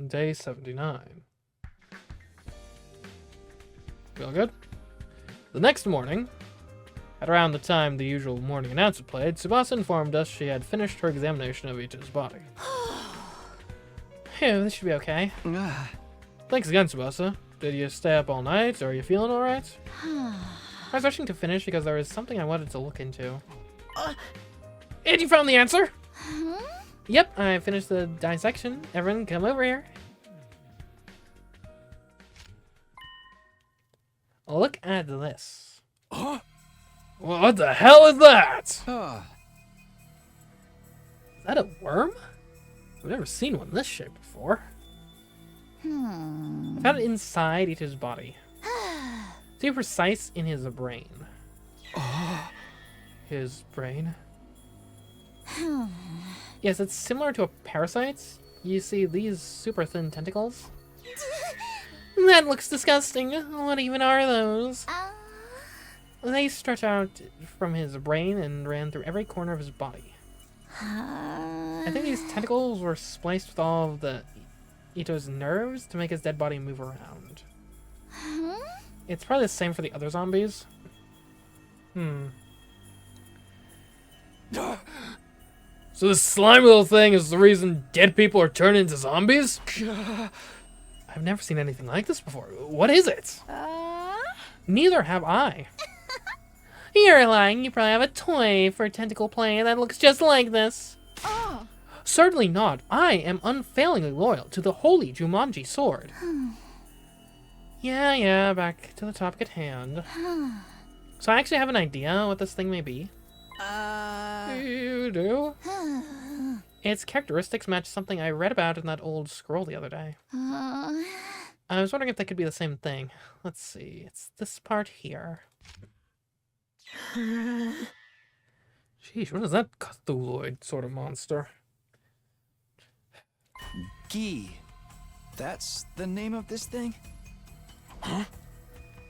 Day 79. Feel good? The next morning, at around the time the usual morning announcement played, Tsubasa informed us she had finished her examination of Ito's body. Phew, this should be okay. Thanks again, Tsubasa. Did you stay up all night, or are you feeling alright? I was rushing to finish because there was something I wanted to look into. And you found the answer? Yep, I finished the dissection. Everyone, come over here. Look at this. What the hell is that? Is that a worm? I've never seen one this shape before. I found it inside Ito's body. To be precise, in his brain. His brain? Yes, it's similar to a parasite. You see these super thin tentacles? That looks disgusting. What even are those? They stretch out from his brain and ran through every corner of his body. I think these tentacles were spliced with all of the Ito's nerves to make his dead body move around. It's probably the same for the other zombies. So this slimy little thing is the reason dead people are turned into zombies? I've never seen anything like this before. What is it? Neither have I. You're lying. You probably have a toy for tentacle play that looks just like this. Certainly not. I am unfailingly loyal to the holy Jumanji sword. Yeah, back to the topic at hand. So I actually have an idea what this thing may be. You do? Its characteristics match something I read about in that old scroll the other day. I was wondering if that could be the same thing. Let's see. It's this part here. Sheesh, what is that Cthulhuid sort of monster? Gi. That's the name of this thing?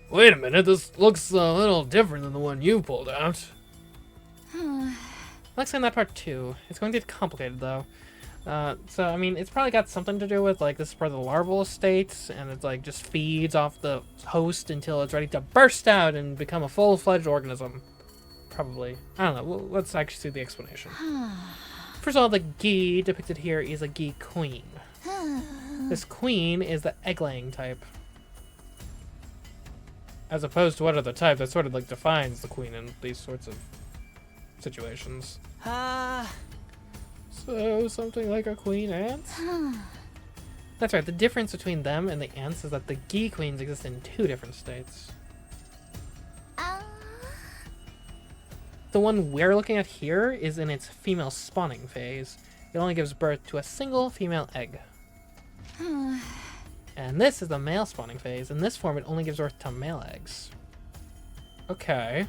Wait a minute, this looks a little different than the one you pulled out. I'll explain that part too. It's going to get complicated though. So, I mean, it's probably got something to do with, like, this is part of the larval state, and it's, like, just feeds off the host until it's ready to burst out and become a full-fledged organism. Probably. I don't know. Well, let's actually see the explanation. First of all, the Gi depicted here is a Gi queen. This queen is the egg-laying type. As opposed to what other type that sort of, like, defines the queen in these sorts of situations. So, something like a queen ant? That's right, the difference between them and the ants is that the Gi queens exist in two different states. The one we're looking at here is in its female spawning phase. It only gives birth to a single female egg. And this is the male spawning phase. In this form, it only gives birth to male eggs. Okay.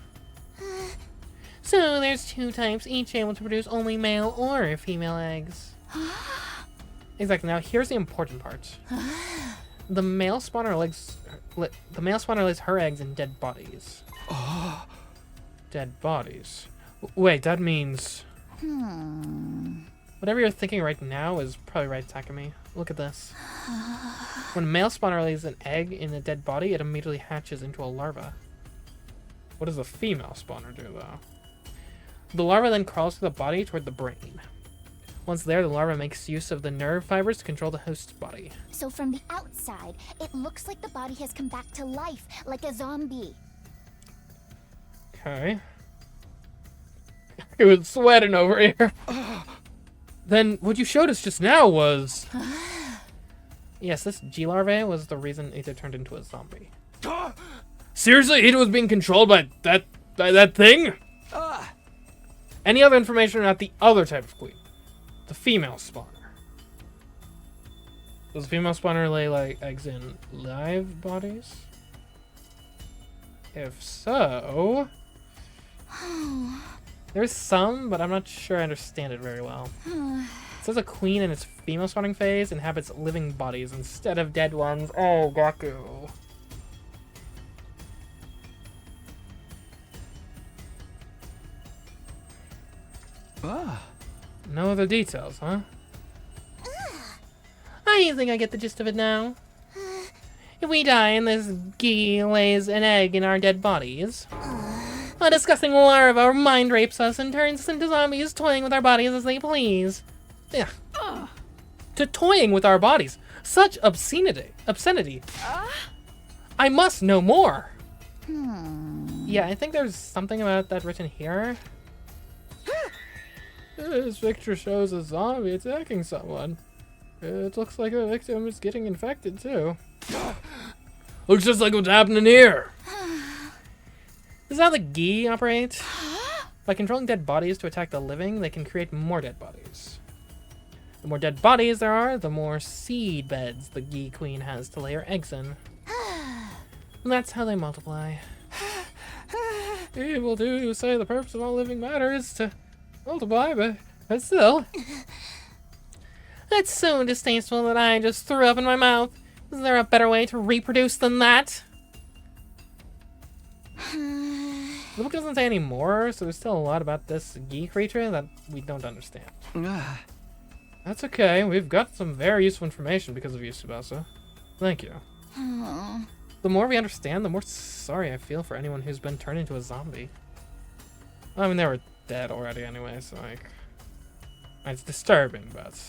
So there's two types, each able to produce only male or female eggs. Exactly. Now here's the important part. The male spawner lays her eggs in dead bodies. Dead bodies. Wait, that means whatever you're thinking right now is probably right, Takumi. Look at this. When a male spawner lays an egg in a dead body, it immediately hatches into a larva. What does a female spawner do, though? The larva then crawls through the body toward the brain. Once there, the larva makes use of the nerve fibers to control the host's body. So from the outside, it looks like the body has come back to life, like a zombie. Okay. It was sweating over here. Then what you showed us just now was... Yes, this G larvae was the reason Ito turned into a zombie. Seriously? Ito was being controlled by that thing? Any other information about the other type of queen? The female spawner. Does the female spawner lay, like, eggs in live bodies? If so... There's some, but I'm not sure I understand it very well. It says a queen in its female spawning phase inhabits living bodies instead of dead ones. Oh, Gaku. No other details, huh? I think I get the gist of it now. If we die and this Gee lays an egg in our dead bodies, a disgusting larva mind rapes us and turns us into zombies, toying with our bodies as they please. Yeah. To toying with our bodies. Such obscenity. I must know more. Yeah, I think there's something about that written here. This picture shows a zombie attacking someone. It looks like the victim is getting infected too. Looks just like what's happening here. This is how the Gee operate. By controlling dead bodies to attack the living, they can create more dead bodies. The more dead bodies there are, the more seed beds the Gee Queen has to lay her eggs in. And that's how they multiply. People do say the purpose of all living matter is to multiply, but still. That's so distasteful that I just threw up in my mouth. Is there a better way to reproduce than that? The book doesn't say any more, so there's still a lot about this Gee creature that we don't understand. That's okay, we've got some very useful information because of you, Tsubasa. Thank you. The more we understand, the more sorry I feel for anyone who's been turned into a zombie. I mean, they were dead already anyway, so like... It's disturbing, but...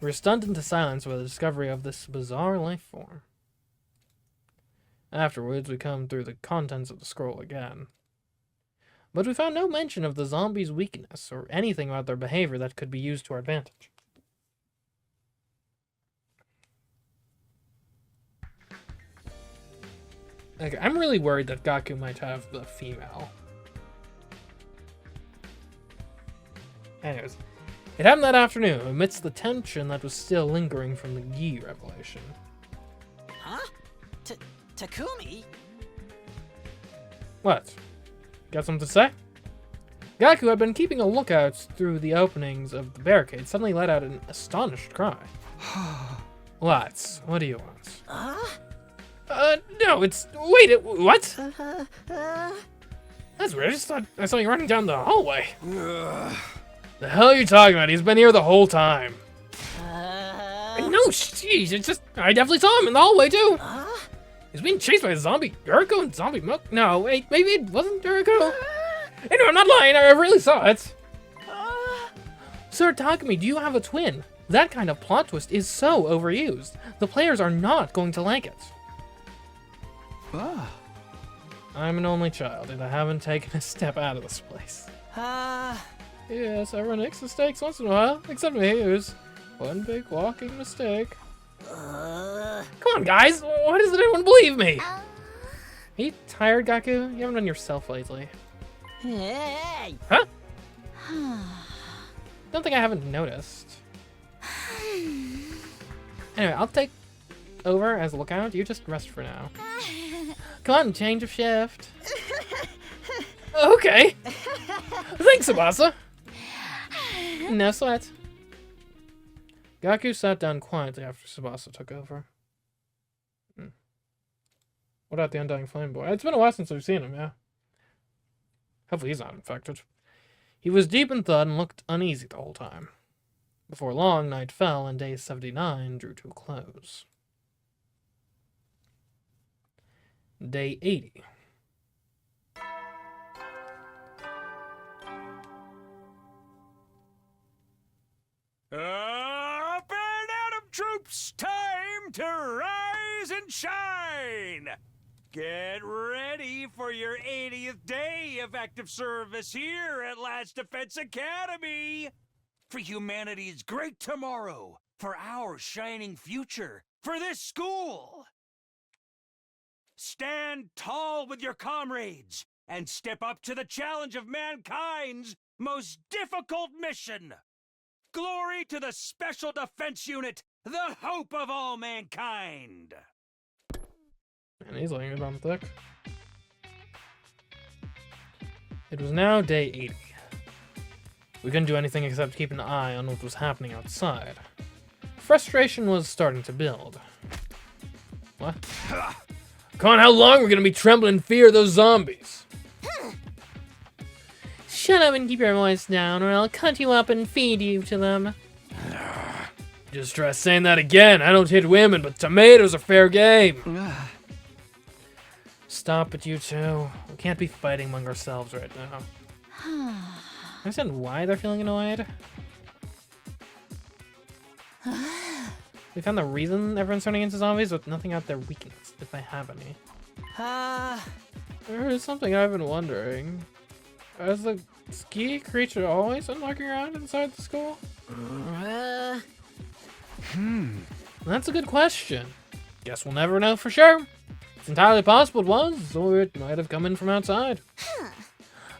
We're stunned into silence by the discovery of this bizarre life form. Afterwards, we come through the contents of the scroll again. But we found no mention of the zombies' weakness or anything about their behavior that could be used to our advantage. Okay, I'm really worried that Gaku might have the female. Anyways, it happened that afternoon, amidst the tension that was still lingering from the Gee revelation. Huh? Takumi? What? Got something to say? Gaku, who had been keeping a lookout through the openings of the barricade, suddenly let out an astonished cry. What? What do you want? No, it's... Wait, what? That's weird, I just thought I saw you running down the hallway. The hell are you talking about? He's been here the whole time. No, jeez, it's just... I definitely saw him in the hallway, too. He's being chased by a zombie Yuriko and zombie milk. No, wait, maybe it wasn't Yuriko. Anyway, I'm not lying, I really saw it. Sir Takumi, do you have a twin? That kind of plot twist is so overused. The players are not going to like it. I'm an only child, and I haven't taken a step out of this place. Yes, everyone makes mistakes once in a while, except me, who's one big walking mistake. Come on, guys! Why doesn't anyone believe me? Are you tired, Gaku? You haven't been yourself lately. Hey! Huh? Don't think I haven't noticed. Anyway, I'll take over as a lookout. You just rest for now. Come on, change of shift. Okay. Thanks, Tsubasa. No sweat. Gaku sat down quietly after Tsubasa took over. What about the Undying Flame Boy? It's been a while since we've seen him, yeah. Hopefully he's not infected. He was deep in thought and looked uneasy the whole time. Before long, night fell and day 79 drew to a close. Day 80. Up and Atom troops, time to rise and shine! Get ready for your 80th day of active service here at Last Defense Academy! For humanity's great tomorrow, for our shining future, for this school! Stand tall with your comrades and step up to the challenge of mankind's most difficult mission! Glory to the Special Defense Unit, the hope of all mankind! And he's laying it on thick. It was now day 80. We couldn't do anything except keep an eye on what was happening outside. Frustration was starting to build. What? Come on, how long are we gonna be trembling in fear of those zombies? Shut up and keep your voice down, or I'll cut you up and feed you to them. Just try saying that again. I don't hit women, but tomatoes are fair game. Stop it, you two. We can't be fighting among ourselves right now. I understand why they're feeling annoyed. We found the reason everyone's turning into zombies with nothing out their weakness, if they have any. There is something I've been wondering. Has the ski creature always been walking around inside the school? That's a good question. Guess we'll never know for sure. It's entirely possible it was, or it might have come in from outside.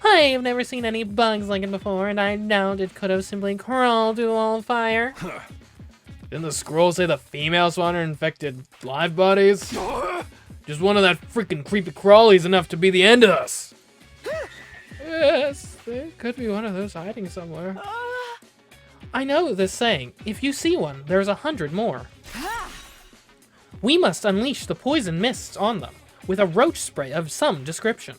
I've never seen any bugs like it before, and I doubt it could have simply crawled through the wall of fire. Didn't the scroll say the female spawner infected live bodies? Just one of that freaking creepy crawlies enough to be the end of us. Yes, there could be one of those hiding somewhere. I know this saying, if you see one, there's 100 more. We must unleash the poison mists on them with a roach spray of some description.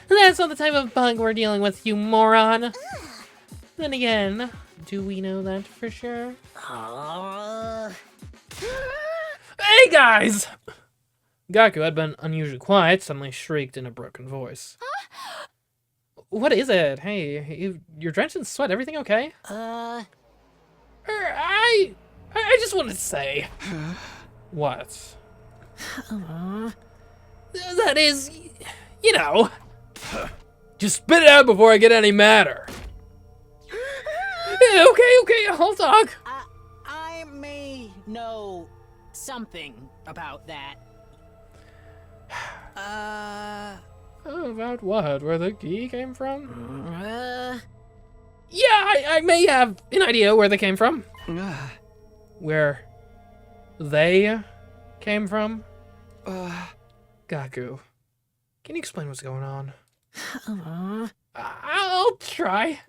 That's not the type of bug we're dealing with, you moron. Then again, do we know that for sure? Hey guys! Gaku had been unusually quiet, suddenly shrieked in a broken voice. What is it? Hey, you're drenched in sweat. Everything okay? I just wanted to say. What? That is, you know. Just spit it out before I get any madder. Okay, I'll talk. I may know something about that. About what? Where the key came from? Yeah, I may have an idea where they came from. Where they came from? Gaku, can you explain what's going on? I'll try.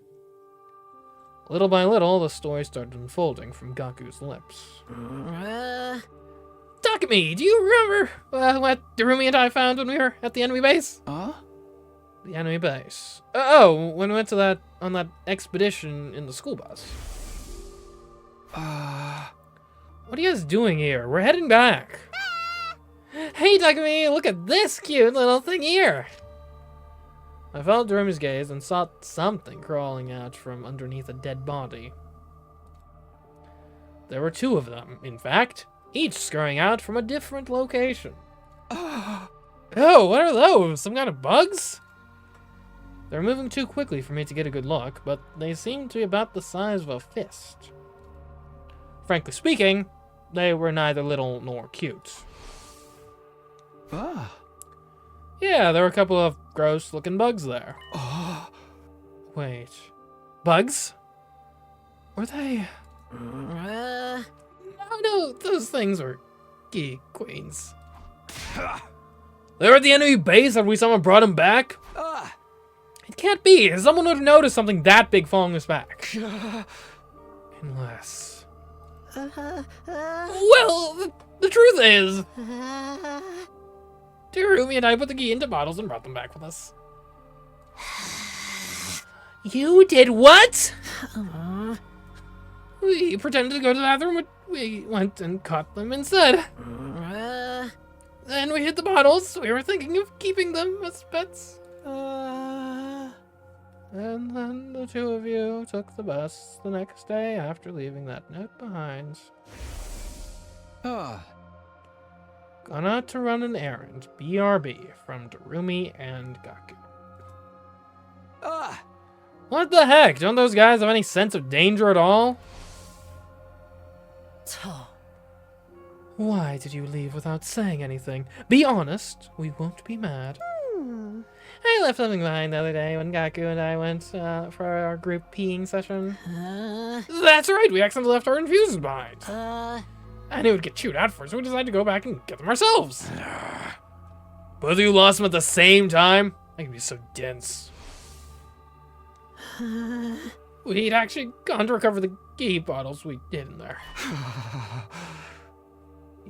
Little by little, the story started unfolding from Gaku's lips. Takumi, do you remember what Darumi and I found when we were at the enemy base? The enemy base. When we went to on that expedition in the school bus. What are you guys doing here? We're heading back. Hey, Takumi, look at this cute little thing here. I followed Darumi's gaze and saw something crawling out from underneath a dead body. There were two of them, in fact, each scurrying out from a different location. Oh, what are those? Some kind of bugs? They're moving too quickly for me to get a good look, but they seem to be about the size of a fist. Frankly speaking, they were neither little nor cute. Yeah, there were a couple of gross-looking bugs there. Wait. Bugs? Were they... No, those things were geek queens. They were at the enemy base after someone brought them back? It can't be. Someone would have noticed something that big following us back. Unless... Well, the truth is... Darumi and I put the key into bottles and brought them back with us. You did what? We pretended to go to the bathroom, but we went and caught them instead. Then we hid the bottles. We were thinking of keeping them as pets. And then the two of you took the bus the next day after leaving that note behind. Gone out to run an errand. BRB from Darumi and Gaku. What the heck? Don't those guys have any sense of danger at all? Why did you leave without saying anything? Be honest. We won't be mad. I left something behind the other day when Gaku and I went for our group peeing session. That's right. We accidentally left our infusions behind. I knew we'd get chewed out for, so we decided to go back and get them ourselves. Both of you lost them at the same time? That can be so dense. We'd actually gone to recover the key bottles we hid in there.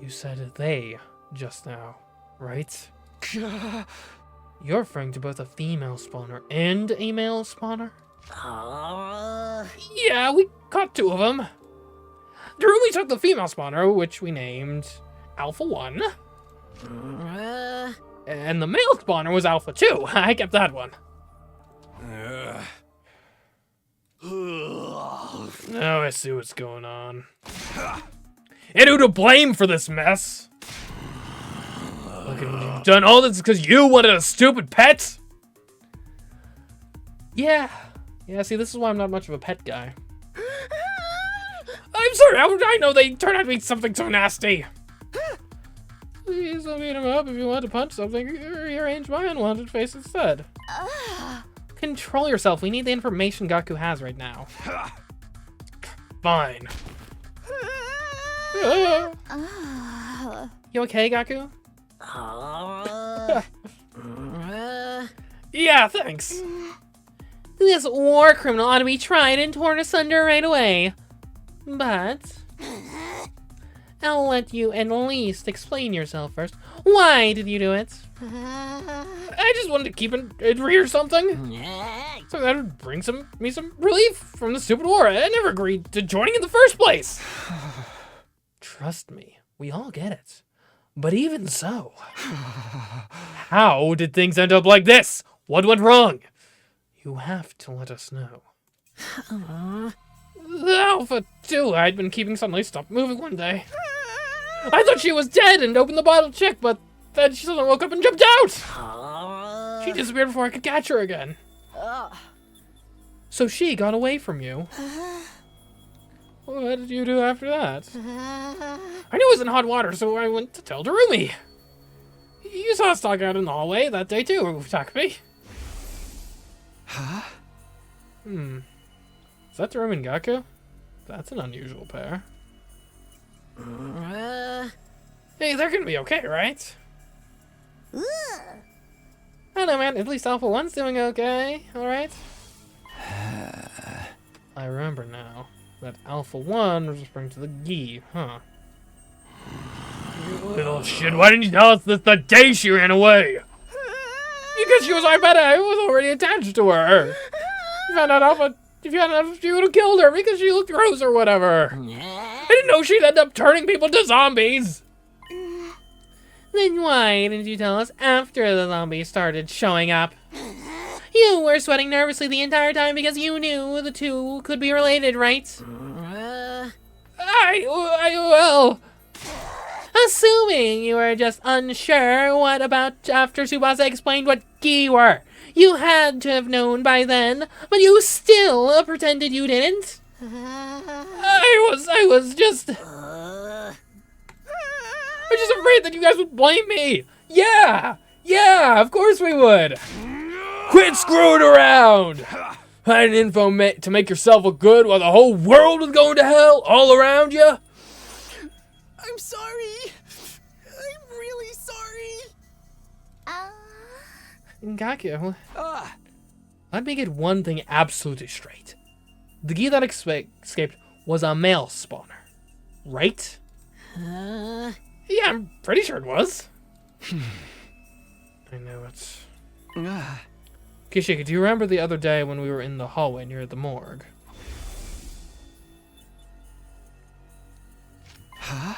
You said they just now, right? You're referring to both a female spawner and a male spawner? Yeah, we caught two of them. Darumi took the female spawner, which we named Alpha 1. And the male spawner was Alpha 2. I kept that one. Now I see what's going on. And who to blame for this mess? Look at what you've done. All this because you wanted a stupid pet? Yeah. Yeah, see, this is why I'm not much of a pet guy. I'm sorry, how did I know they turned out to be something so nasty? Please don't beat him up. If you want to punch something, rearrange my unwanted face instead. Control yourself. We need the information Gaku has right now. Fine. You okay, Gaku? Yeah, thanks. This war criminal ought to be tried and torn asunder right away. But I'll let you at least explain yourself first. Why did you do it? I just wanted to keep it free or something. So that would bring me some relief from the stupid war. I never agreed to joining in the first place. Trust me, we all get it. But even so, how did things end up like this? What went wrong? You have to let us know. The Alpha 2 I'd been keeping suddenly stopped moving one day. I thought she was dead and opened the bottle to check, but then she suddenly woke up and jumped out! She disappeared before I could catch her again. So she got away from you. What did you do after that? I knew it was in hot water, so I went to tell Darumi. You saw us talk out in the hallway that day too, Takumi. Huh? Is that Darumi and Gaku? That's an unusual pair. Hey, they're gonna be okay, right? I don't know, man. At least Alpha 1's doing okay, alright? I remember now that Alpha 1 was referring to the Gi, huh? You little shit, why didn't you tell us this the day she ran away? Because she was our pet, I was already attached to her. You found out Alpha, if you found out she would have killed her because she looked gross or whatever. I didn't know she'd end up turning people to zombies. Then why didn't you tell us after the zombies started showing up? You were sweating nervously the entire time because you knew the two could be related, right? Well... Assuming you were just unsure, what about after Tsubasa explained what Gi were? You had to have known by then, but you still pretended you didn't? I was just afraid that you guys would blame me. Yeah, of course we would. Quit screwing around. Hiding info to make yourself look good while the whole world was going to hell all around you. I'm sorry. I'm really sorry. Gaku, let me get one thing absolutely straight. The Gi that escaped was a male spawner, right? Yeah, I'm pretty sure it was. I know it. Kishika, do you remember the other day when we were in the hallway near the morgue? Huh.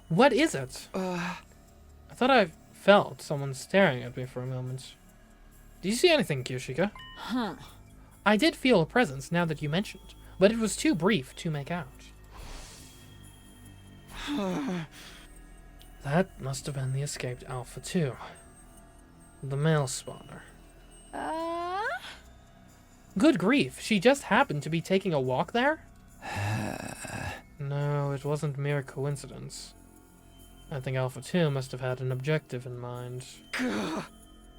What is it? I thought I felt someone staring at me for a moment. Did you see anything, Kyoshika? I did feel a presence now that you mentioned, but it was too brief to make out. That must have been the escaped Alpha 2. The male spawner. Good grief, she just happened to be taking a walk there? No, it wasn't mere coincidence. I think Alpha 2 must have had an objective in mind.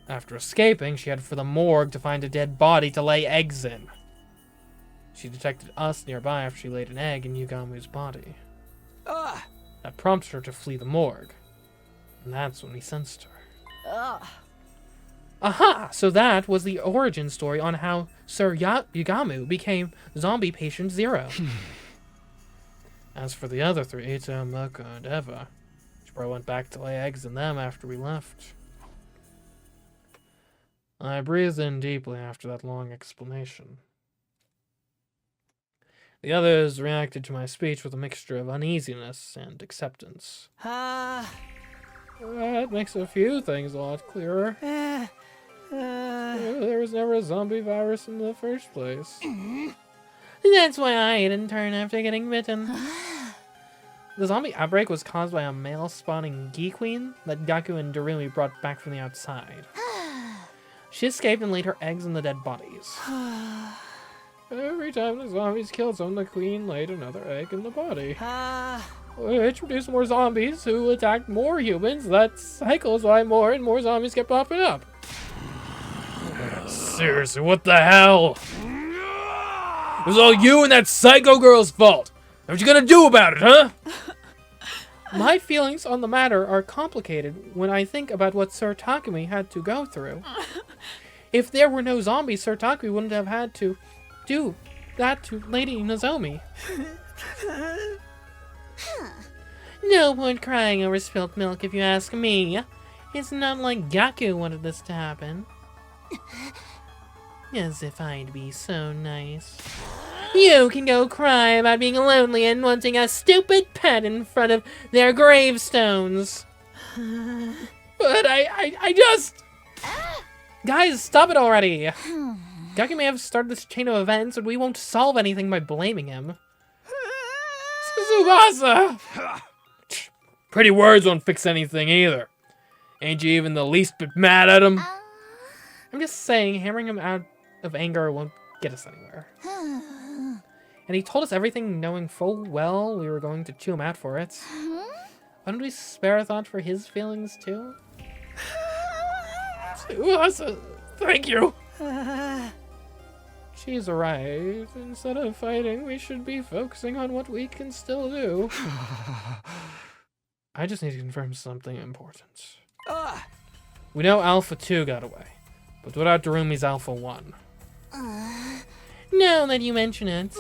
After escaping, she headed for the morgue to find a dead body to lay eggs in. She detected us nearby after she laid an egg in Yugamu's body. That prompted her to flee the morgue. And that's when we sensed her. Aha! So that was the origin story on how Sir Yugamu became zombie patient 0. As for the other three, Ito, Moko, and Eva, she probably went back to lay eggs in them after we left. I breathed in deeply after that long explanation. The others reacted to my speech with a mixture of uneasiness and acceptance. That makes a few things a lot clearer. There was never a zombie virus in the first place. That's why I didn't turn after getting bitten. The zombie outbreak was caused by a male-spawning Gee Queen that Gaku and Darumi brought back from the outside. She escaped and laid her eggs in the dead bodies. Every time the zombies killed someone, the queen laid another egg in the body. Which produced more zombies who attacked more humans. That cycles why more and more zombies kept popping up. Seriously, what the hell? It was all you and that psycho girl's fault. What you gonna do about it, huh? My feelings on the matter are complicated when I think about what Sir Takumi had to go through. If there were no zombies, Sir Takumi wouldn't have had to do that to Lady Nozomi. No point crying over spilt milk if you ask me. It's not like Gaku wanted this to happen. As if I'd be so nice. You can go cry about being lonely and wanting a stupid pet in front of their gravestones. But I just... Guys, stop it already! Gaku may have started this chain of events, and we won't solve anything by blaming him. Tsubasa! Pretty words won't fix anything either. Ain't you even the least bit mad at him? I'm just saying, hammering him out of anger won't get us anywhere. And he told us everything knowing full well we were going to chew him out for it. Why don't we spare a thought for his feelings too? Tsubasa, thank you! She's right. Instead of fighting, we should be focusing on what we can still do. I just need to confirm something important. We know Alpha 2 got away, but what about Darumi's Alpha 1? Now that you mention it,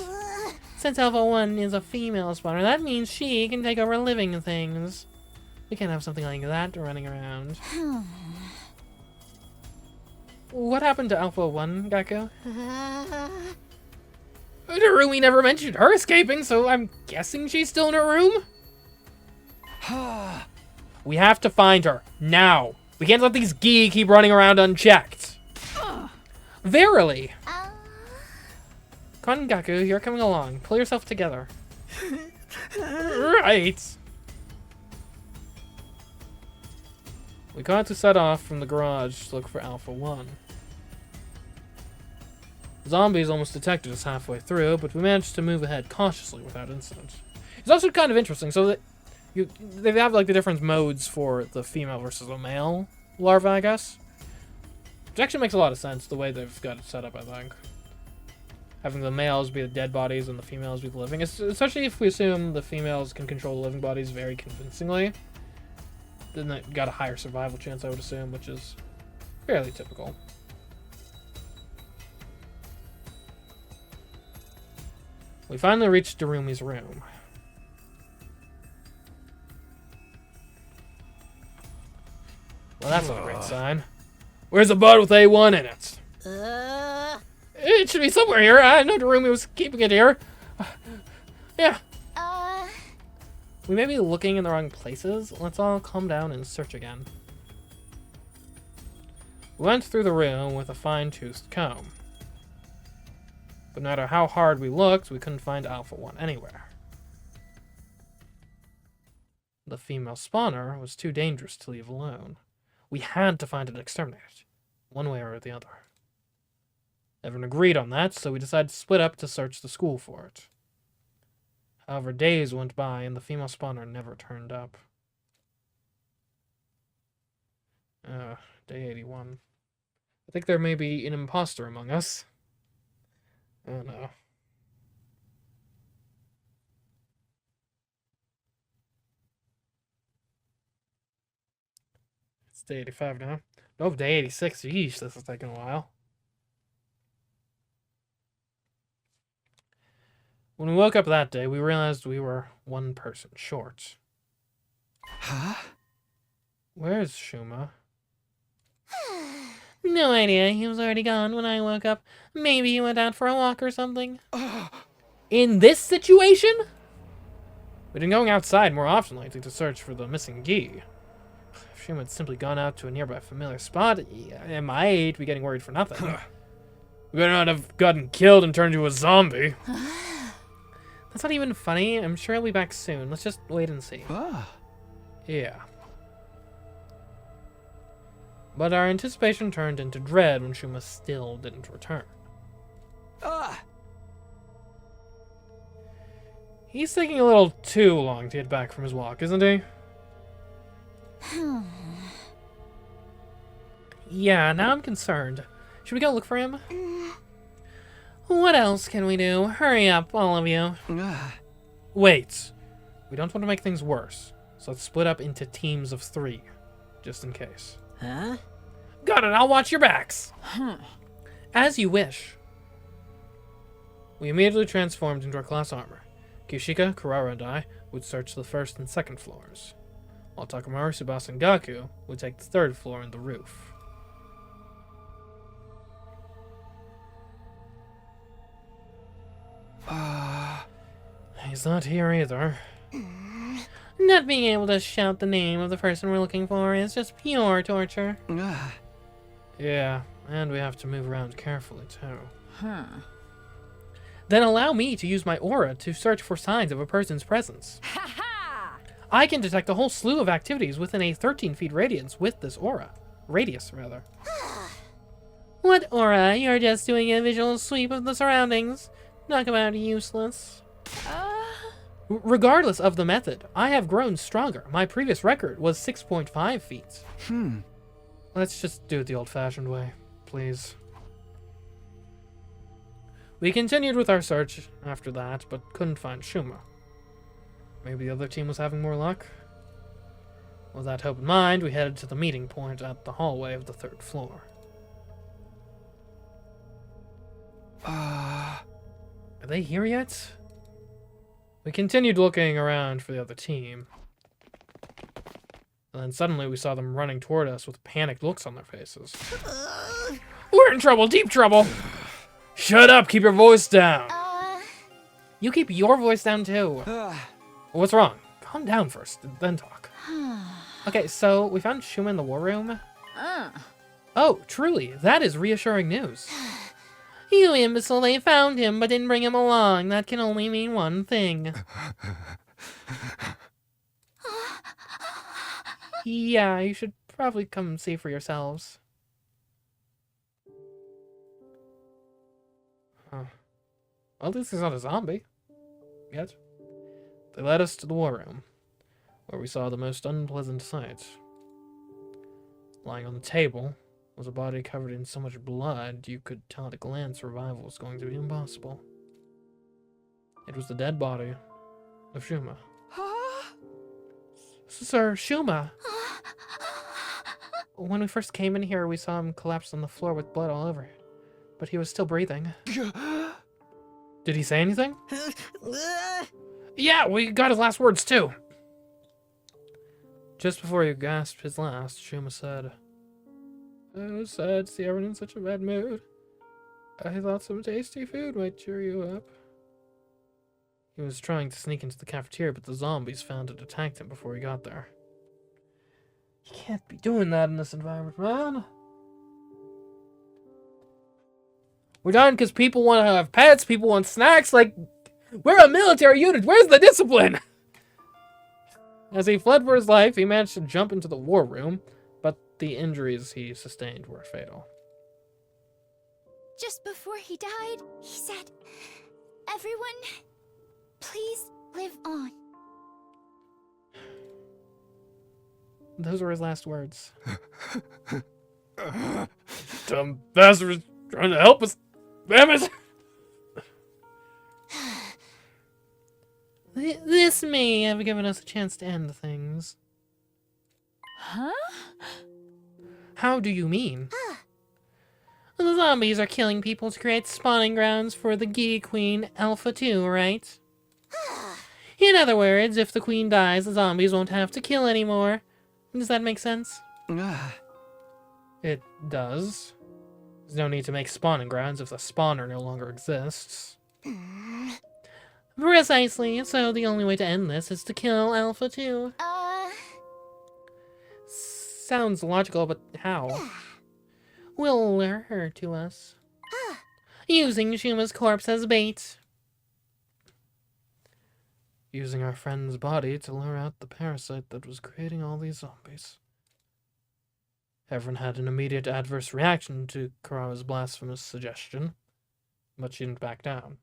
since Alpha 1 is a female spawner, that means she can take over living things. We can't have something like that running around. What happened to Alpha 1, Gaku? Darumi never mentioned her escaping, so I'm guessing she's still in her room? We have to find her, now. We can't let these Gi keep running around unchecked. Verily. Come on, Gaku, you're coming along. Pull yourself together. Right. We got to set off from the garage to look for Alpha 1. Zombies almost detected us halfway through, but we managed to move ahead cautiously without incident. It's also kind of interesting, so that they have like the different modes for the female versus the male larva, I guess. Which actually makes a lot of sense, the way they've got it set up, I think. Having the males be the dead bodies and the females be the living. Especially if we assume the females can control the living bodies very convincingly. Then they got a higher survival chance, I would assume, which is fairly typical. We finally reached Darumi's room. Well, that's not a great sign. Where's the bud with A1 in it? It should be somewhere here. I know Darumi was keeping it here. Yeah. We may be looking in the wrong places. Let's all calm down and search again. We went through the room with a fine-toothed comb. But no matter how hard we looked, we couldn't find Alpha 1 anywhere. The female spawner was too dangerous to leave alone. We had to find and exterminate it, one way or the other. Everyone agreed on that, so we decided to split up to search the school for it. However, days went by and the female spawner never turned up. Day 81. I think there may be an imposter among us. Oh no. It's day 85 now. Oh, day 86. Yeesh, this is taking a while. When we woke up that day, we realized we were one person short. Huh? Where's Shuma? No idea. He was already gone when I woke up. Maybe he went out for a walk or something. In this situation? We've been going outside more often lately to search for the missing Gi. If Shuma had simply gone out to a nearby familiar spot, I might be getting worried for nothing. We better not have gotten killed and turned into a zombie. That's not even funny. I'm sure he'll be back soon. Let's just wait and see. Yeah. But our anticipation turned into dread when Shuma still didn't return. He's taking a little too long to get back from his walk, isn't he? Yeah, now I'm concerned. Should we go look for him? What else can we do? Hurry up, all of you. Wait. We don't want to make things worse, so let's split up into teams of 3, just in case. Huh? Got it, I'll watch your backs. As you wish. We immediately transformed into our class armor. Kyoshika, Kurara, and I would search the 1st and 2nd floors, while Takamaru, Tsubasa, and Gaku would take the 3rd floor and the roof. He's not here either. Not being able to shout the name of the person we're looking for is just pure torture. Yeah, and we have to move around carefully too. Then allow me to use my aura to search for signs of a person's presence. I can detect a whole slew of activities within a 13 feet radius with this aura. Radius, rather. What aura? You're just doing a visual sweep of the surroundings. Talk about useless. Regardless of the method, I have grown stronger. My previous record was 6.5 feet. Let's just do it the old-fashioned way, please. We continued with our search after that, but couldn't find Shuma. Maybe the other team was having more luck? With that hope in mind, we headed to the meeting point at the hallway of the 3rd floor. Are they here yet? We continued looking around for the other team. And then suddenly we saw them running toward us with panicked looks on their faces. We're in trouble, deep trouble! Shut up, keep your voice down! You keep your voice down too. What's wrong? Calm down first, then talk. Okay, so we found Shuma in the war room. Oh, truly, that is reassuring news. You imbecile, they found him, but didn't bring him along. That can only mean one thing. Yeah, you should probably come see for yourselves. Huh. Well, at least he's not a zombie. Yet. They led us to the war room, where we saw the most unpleasant sight. Lying on the table was a body covered in so much blood you could tell at a glance revival was going to be impossible. It was the dead body of Shuma. Sir, Shuma! When we first came in here, we saw him collapsed on the floor with blood all over. But he was still breathing. Did he say anything? Yeah, we got his last words too. Just before he gasped his last, Shuma said, "It was sad to see everyone in such a bad mood. I thought some tasty food might cheer you up." He was trying to sneak into the cafeteria, but the zombies found it and attacked him before he got there. You can't be doing that in this environment, man. We're done because people want to have pets, people want snacks, like, we're a military unit, where's the discipline? As he fled for his life, he managed to jump into the war room, but the injuries he sustained were fatal. Just before he died, he said, "Everyone, please live on." Those were his last words. Dumb bastard trying to help us. Damn it! This may have given us a chance to end things. Huh? How do you mean? The zombies are killing people to create spawning grounds for the Gi Queen Alpha 2, right? In other words, if the queen dies, the zombies won't have to kill anymore. Does that make sense? It does. There's no need to make spawning grounds if the spawner no longer exists. Precisely, so the only way to end this is to kill Alpha 2. Sounds logical, but how? We'll lure her to us. Using Shuma's corpse as bait. Using our friend's body to lure out the parasite that was creating all these zombies. Everyone had an immediate adverse reaction to Karawa's blasphemous suggestion, but she didn't back down.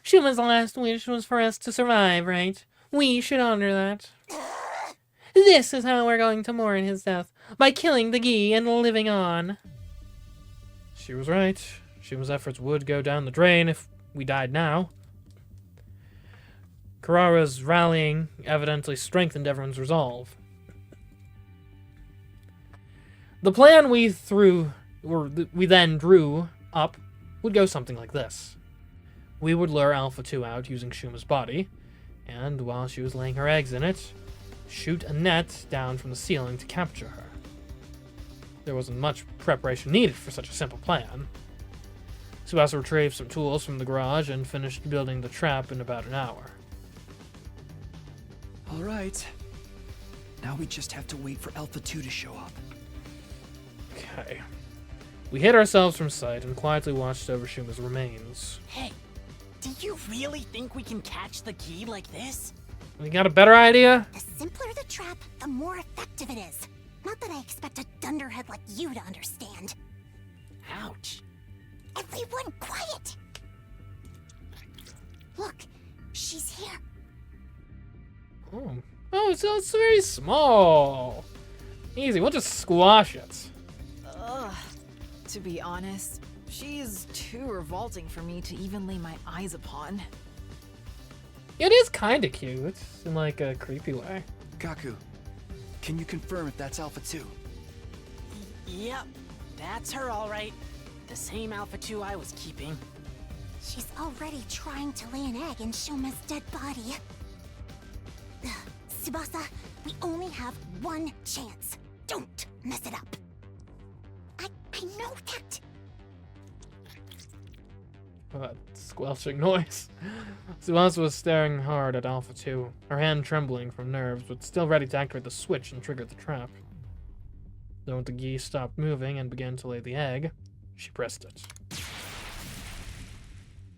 Shuma's last wish was for us to survive, right? We should honor that. This is how we're going to mourn his death, by killing the Gi and living on. She was right. Shuma's efforts would go down the drain if we died now. Karawa's rallying evidently strengthened everyone's resolve. The plan we then drew up would go something like this. We would lure Alpha 2 out using Shuma's body, and while she was laying her eggs in it, shoot a net down from the ceiling to capture her. There wasn't much preparation needed for such a simple plan. Tsubasa retrieved some tools from the garage and finished building the trap in about an hour. All right. Now we just have to wait for Alpha 2 to show up. Okay. We hid ourselves from sight and quietly watched over Shuma's remains. Hey, do you really think we can catch the Gi like this? We got a better idea? The simpler the trap, the more effective it is. Not that I expect a dunderhead like you to understand. Ouch. Everyone quiet! Look, she's here. Oh, so it's very small. Easy, we'll just squash it. Ugh. To be honest, she's too revolting for me to even lay my eyes upon. It is kind of cute, in like a creepy way. Gaku, can you confirm if that's Alpha 2? Yep, that's her all right. The same Alpha 2 I was keeping. She's already trying to lay an egg in Shoma's dead body. Tsubasa, we only have one chance. Don't mess it up. I know that. That squelching noise. Tsubasa was staring hard at Alpha 2, her hand trembling from nerves, but still ready to activate the switch and trigger the trap. Then when the Gi stopped moving and began to lay the egg, she pressed it.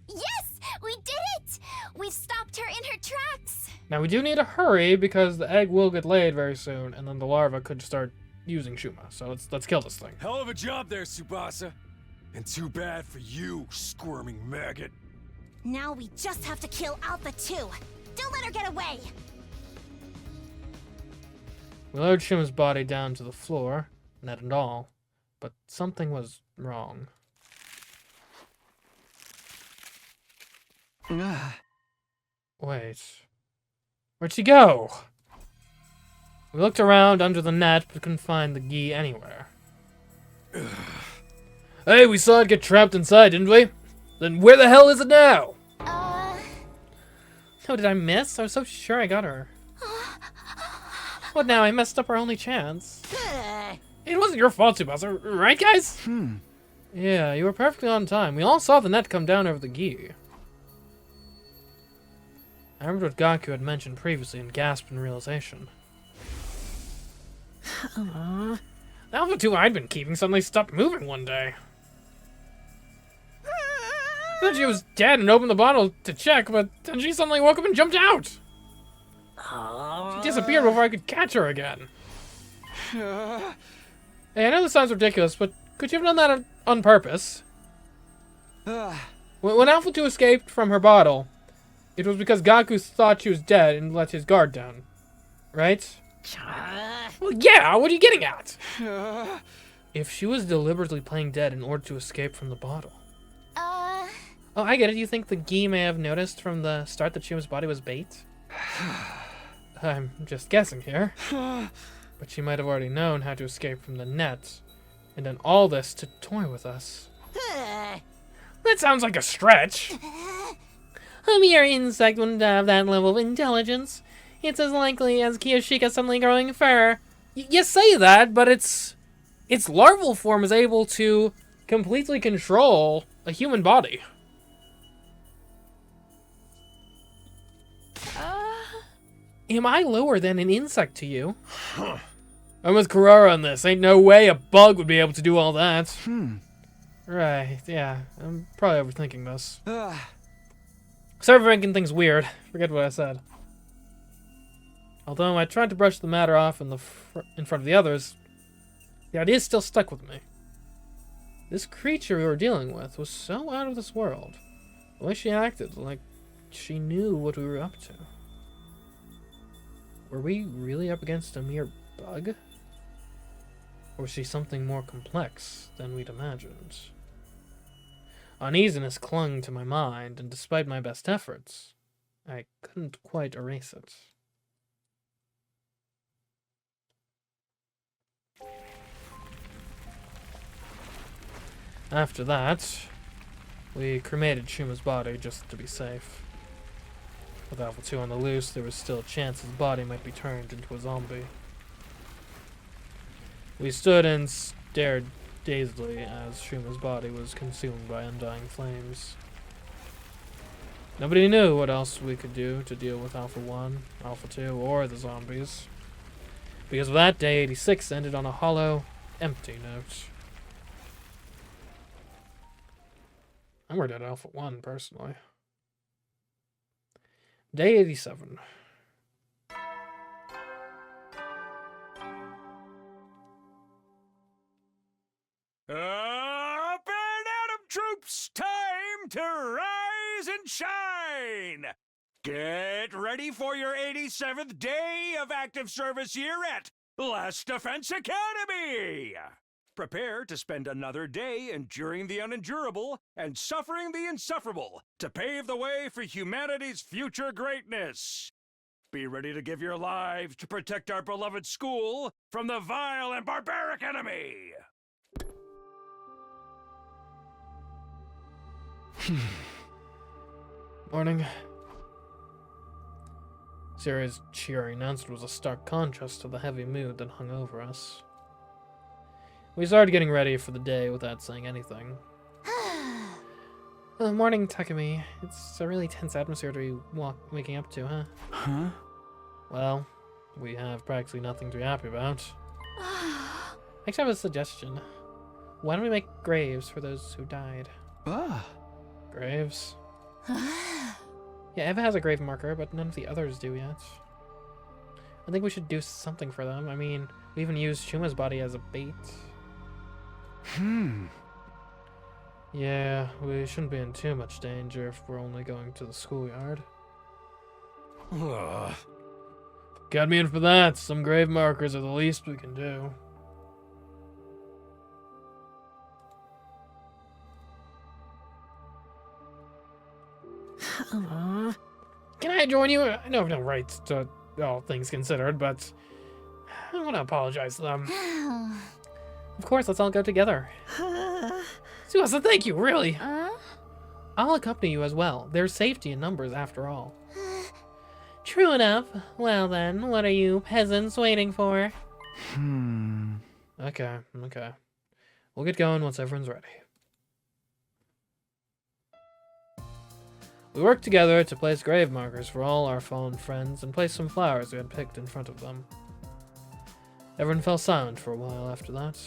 Yes! We did it! We've stopped her in her tracks! Now we do need to hurry because the egg will get laid very soon, and then the larva could start using Shuma. So let's kill this thing. Hell of a job there, Tsubasa. And too bad for you, squirming maggot. Now we just have to kill Alpha 2. Don't let her get away! We lowered Shuma's body down to the floor, net and all, but something was wrong. Wait. Where'd she go? We looked around under the net, but couldn't find the Gi anywhere. Hey, we saw it get trapped inside, didn't we? Then where the hell is it now? Oh, did I miss? I was so sure I got her. What now? I messed up our only chance. It wasn't your fault, Tsubasa, right, guys? Yeah, you were perfectly on time. We all saw the net come down over the Gi. I remembered what Gaku had mentioned previously and gasped in realization. The Alpha 2 I'd been keeping suddenly stopped moving one day. I thought she was dead and opened the bottle to check, but then she suddenly woke up and jumped out. She disappeared before I could catch her again. Hey, I know this sounds ridiculous, but could you have done that on purpose? When Alpha 2 escaped from her bottle, it was because Gaku thought she was dead and let his guard down. Right? Well, yeah, what are you getting at? If she was deliberately playing dead in order to escape from the bottle. Oh, I get it. You think the Gi may have noticed from the start that Shuma's body was bait? I'm just guessing here. But she might have already known how to escape from the net, and done all this to toy with us. That sounds like a stretch. A mere insect wouldn't have that level of intelligence. It's as likely as Kiyoshika suddenly growing fur. You say that, but its larval form is able to completely control a human body. Am I lower than an insect to you? I'm with Carrara on this. Ain't no way a bug would be able to do all that. Right, yeah. I'm probably overthinking this. Sorry for making things weird. Forget what I said. Although I tried to brush the matter off in front of the others, the idea still stuck with me. This creature we were dealing with was so out of this world. The way she acted, like she knew what we were up to. Were we really up against a mere bug? Or was she something more complex than we'd imagined? Uneasiness clung to my mind, and despite my best efforts, I couldn't quite erase it. After that, we cremated Shuma's body just to be safe. With Alpha 2 on the loose, there was still a chance his body might be turned into a zombie. We stood and stared dazedly as Shuma's body was consumed by undying flames. Nobody knew what else we could do to deal with Alpha 1, Alpha 2, or the zombies. Because of that, Day 86 ended on a hollow, empty note. I'm worried at Alpha 1, personally. Day 87. Up and Atom troops, time to rise and shine! Get ready for your 87th day of active service here at Last Defense Academy! Prepare to spend another day enduring the unendurable and suffering the insufferable to pave the way for humanity's future greatness. Be ready to give your lives to protect our beloved school from the vile and barbaric enemy! Morning. Zira's cheery announcement was a stark contrast to the heavy mood that hung over us. We started getting ready for the day without saying anything. Morning, Takumi. It's a really tense atmosphere to be waking up to, huh? Huh? Well, we have practically nothing to be happy about. I actually have a suggestion. Why don't we make graves for those who died? Graves? Yeah, Eva has a grave marker, but none of the others do yet. I think we should do something for them. I mean, we even used Shuma's body as a bait. Yeah, we shouldn't be in too much danger if we're only going to the schoolyard. Got me in for that. Some grave markers are the least we can do. Can I join you? I know I have no rights to all things considered, but I want to apologize to them. Of course, let's all go together. Suasa, thank you, really. I'll accompany you as well. There's safety in numbers, after all. True enough. Well then, what are you peasants waiting for? Okay. We'll get going once everyone's ready. We worked together to place grave markers for all our fallen friends and place some flowers we had picked in front of them. Everyone fell silent for a while after that.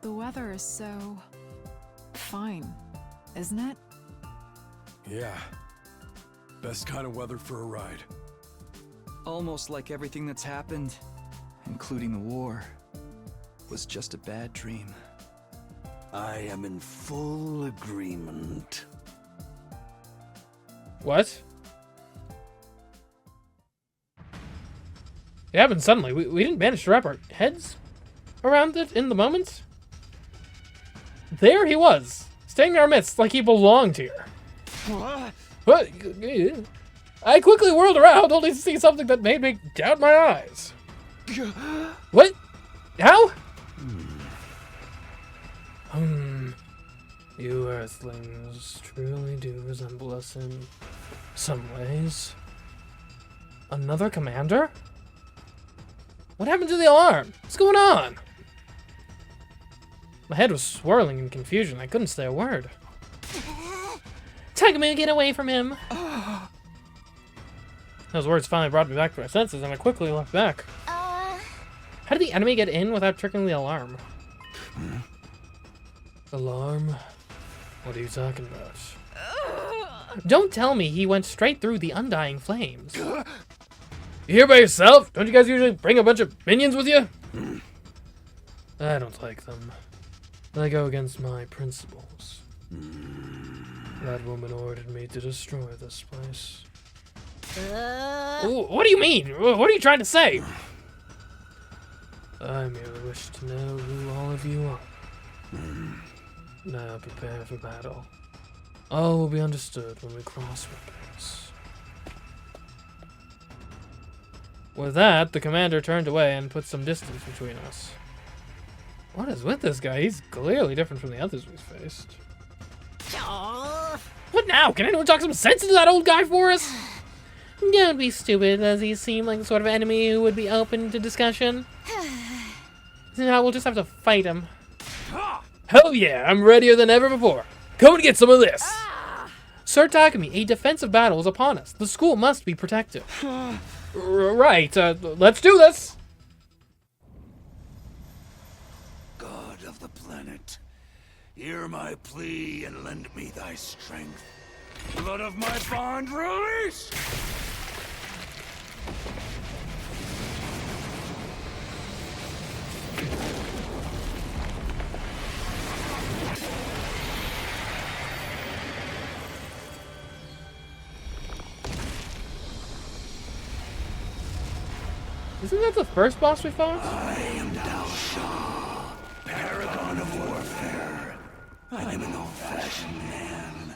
The weather is so fine, isn't it? Yeah. Best kind of weather for a ride. Almost like everything that's happened, including the war, was just a bad dream. I am in full agreement. What? It happened suddenly. We didn't manage to wrap our heads around it in the moment. There he was, standing in our midst like he belonged here. What? I quickly whirled around, only to see something that made me doubt my eyes. What? How? You Earthlings truly do resemble us in some ways. Another commander? What happened to the alarm? What's going on? My head was swirling in confusion. I couldn't say a word. Takumi, get away from him! Those words finally brought me back to my senses, and I quickly left back. How did the enemy get in without triggering the alarm? Alarm? What are you talking about? Don't tell me he went straight through the undying flames. You here by yourself? Don't you guys usually bring a bunch of minions with you? I don't like them. They go against my principles. That woman ordered me to destroy this place. What do you mean? What are you trying to say? I merely wish to know who all of you are. Now prepare for battle. All will be understood when we cross weapons. With that, the commander turned away and put some distance between us. What is with this guy? He's clearly different from the others we've faced. What now? Can anyone talk some sense into that old guy for us? Don't be stupid. Does he seem like the sort of enemy who would be open to discussion? No, we'll just have to fight him. Hell yeah, I'm readier than ever before. Come and get some of this. Sir Takumi, a defensive battle is upon us. The school must be protected. Right, let's do this. God of the planet, hear my plea and lend me thy strength. Blood of my bond, release! Isn't that the first boss we fought? I am Dao Shah, paragon of warfare. I'm an old-fashioned man.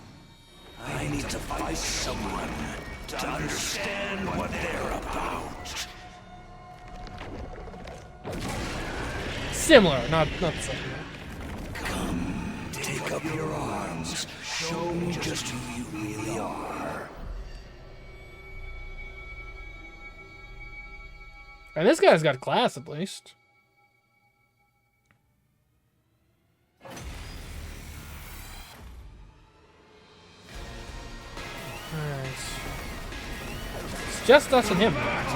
I need to fight someone to understand what they're about. Similar, not the same. Come, take up your arms. Show me just who you really are. And this guy's got class, at least. Alright. It's just us and him. Alright.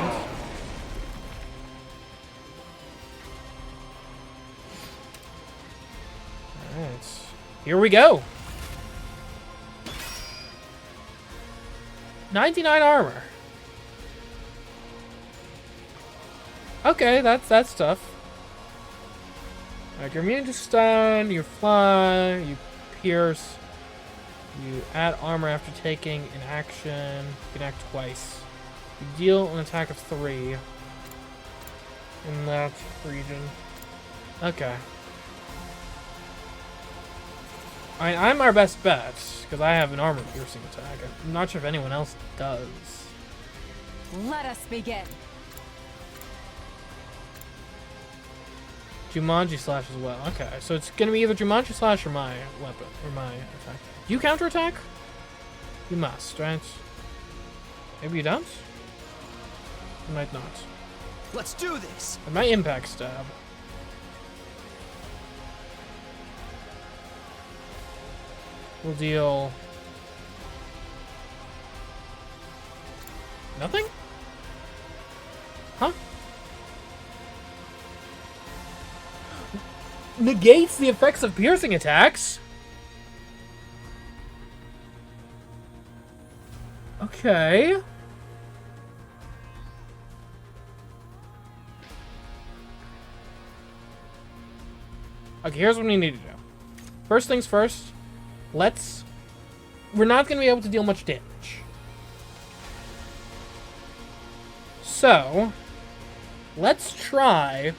Here we go. 99 armor. Okay, that's tough. Like, you're immune to stun, you fly, you pierce, you add armor after taking an action, you can act twice. You deal an attack of 3 in that region. Okay. I'm our best bet, because I have an armor piercing attack. I'm not sure if anyone else does. Let us begin. Jumanji slash as well. Okay, so it's gonna be either Jumanji slash or my weapon, or my attack. Do you counterattack? You must, right? Maybe you don't? You might not. Let's do this. And my impact stab. Will deal... nothing? Huh? Negates the effects of piercing attacks? Okay. Okay, here's what we need to do. First things first, we're not going to be able to deal much damage. So, let's try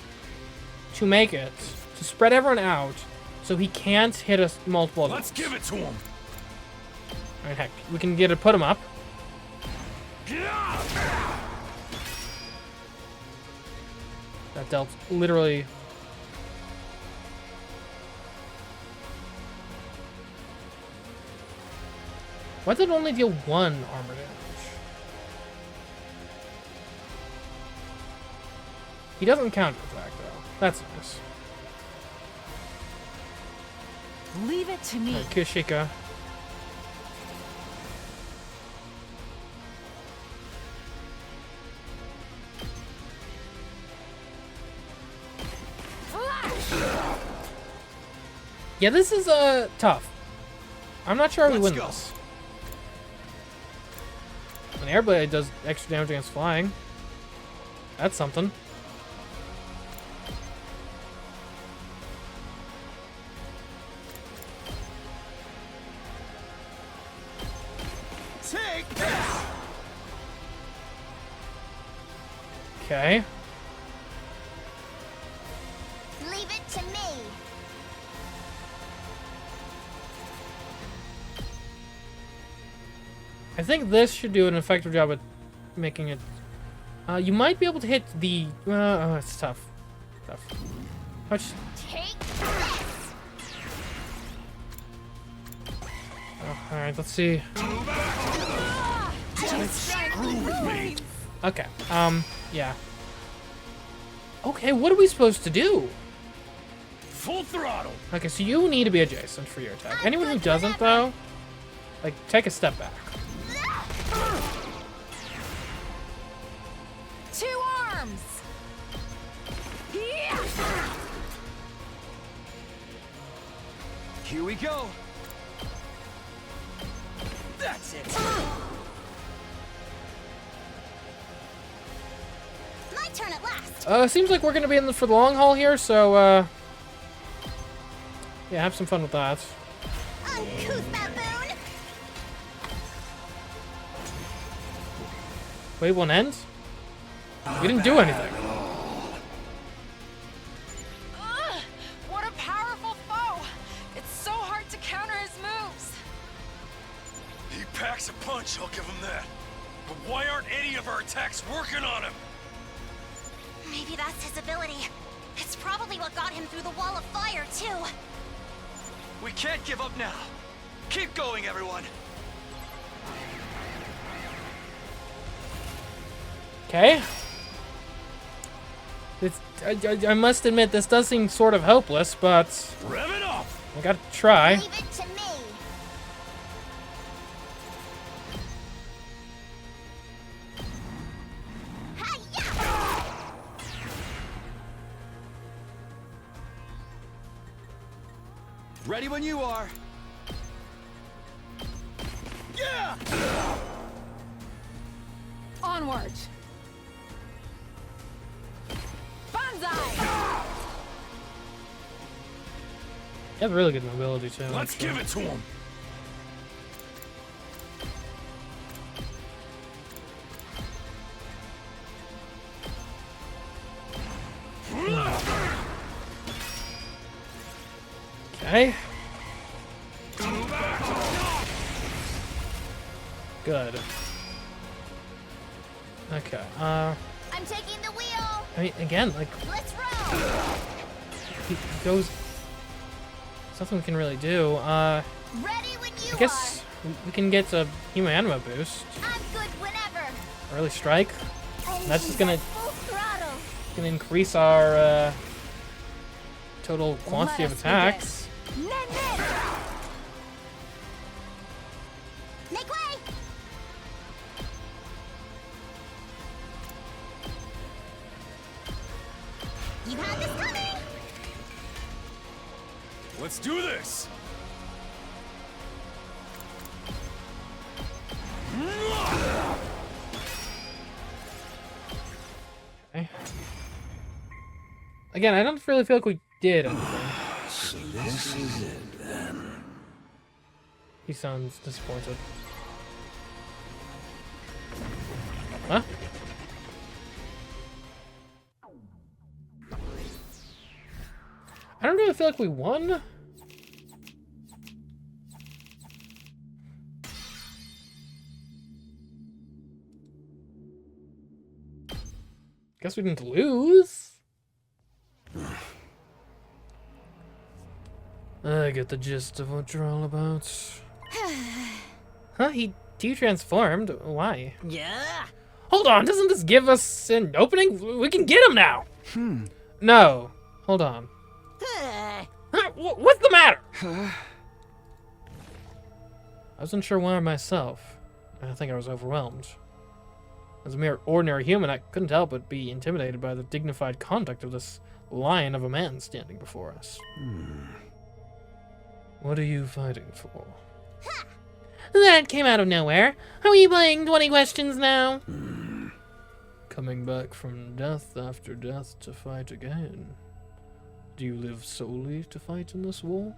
to make it, to spread everyone out, so he can't hit us multiple times. Let's give it to him. Alright, heck, we can put him up. That dealt literally... Why did it only deal 1 armor damage? He doesn't counterattack though. That's nice. Leave it to me. Right, Kishika. Yeah, this is tough. I'm not sure we Let's win go. this. An air blade does extra damage against flying. That's something. Take this! Okay. Leave it to me. I think this should do an effective job at making it. You might be able to hit the. Oh, it's tough. Tough. How much? Take this. Oh, all right. Let's see. Screw with me. Okay. Yeah. Okay. What are we supposed to do? Full throttle. Okay. So you need to be adjacent for your attack. Anyone who doesn't, though, like, take a step back. 2 arms! Here we go. That's it. My turn at last. Seems like we're gonna be in for the long haul here, so yeah, have some fun with that. Uncouth baboon. Wave one end? We didn't do anything. Ugh, what a powerful foe! It's so hard to counter his moves. He packs a punch, I'll give him that. But why aren't any of our attacks working on him? Maybe that's his ability. It's probably what got him through the wall of fire, too. We can't give up now. Keep going, everyone. Okay. I must admit, this does seem sort of hopeless, but Rev it up! I gotta try. Leave it to me. Hi-ya! Ready when you are. Yeah! Onward! Banzai! You have really good mobility, too. Let's give it to him! Okay. Good. Okay, I'm taking the wheel. I mean, again, like, Let's roll. he goes... Something we can really do. Ready when you I guess we can get a human anima boost. are. I'm good whenever. Early strike. That's just gonna... Engines at full throttle. Gonna increase our total quantity Let of us attacks. Make way. You had this coming. Let's do this! Okay. Again, I don't really feel like we did anything. So this is it then. He sounds disappointed. Huh? I don't really feel like we won. Guess we didn't lose. I get the gist of what you're all about. Huh? He de-transformed? Why? Yeah. Hold on, doesn't this give us an opening? We can get him now! No. Hold on. Huh? What's the matter? I wasn't sure why myself. I think I was overwhelmed. As a mere ordinary human, I couldn't help but be intimidated by the dignified conduct of this lion of a man standing before us. What are you fighting for? That came out of nowhere. Are we playing 20 questions now? Coming back from death after death to fight again. Do you live solely to fight in this war?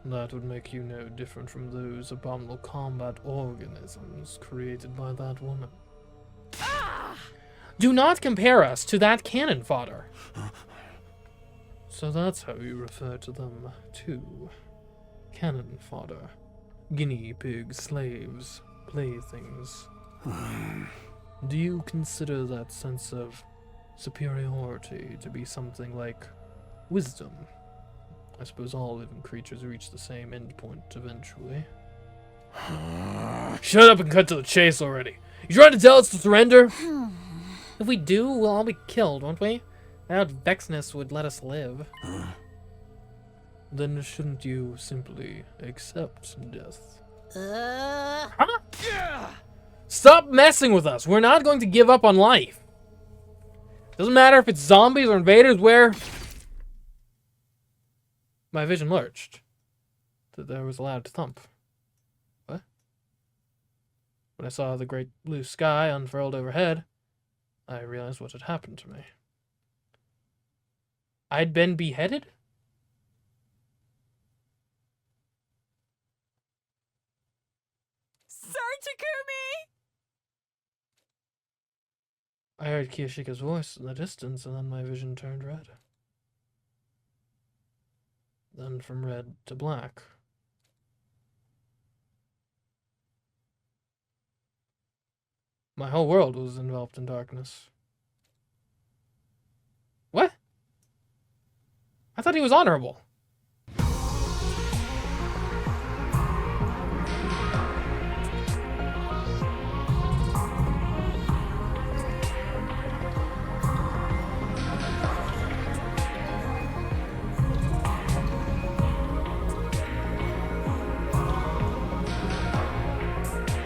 That would make you no different from those abominable combat organisms created by that woman. Do not compare us to that cannon fodder. So that's how you refer to them, too. Cannon fodder. Guinea pig slaves. Playthings. Do you consider that sense of superiority to be something like wisdom? I suppose all living creatures reach the same endpoint eventually. Shut up and cut to the chase already. You trying to tell us to surrender? If we do, we'll all be killed, won't we? That Vexness would let us live. Then shouldn't you simply accept death? Huh? Stop messing with us. We're not going to give up on life. Doesn't matter if it's zombies or invaders, where... My vision lurched. That there was a loud thump. What? When I saw the great blue sky unfurled overhead, I realized what had happened to me. I'd been beheaded? Sir Takumi! I heard Kiyashika's voice in the distance, and then my vision turned red. Then from red to black. My whole world was enveloped in darkness. What? I thought he was honorable.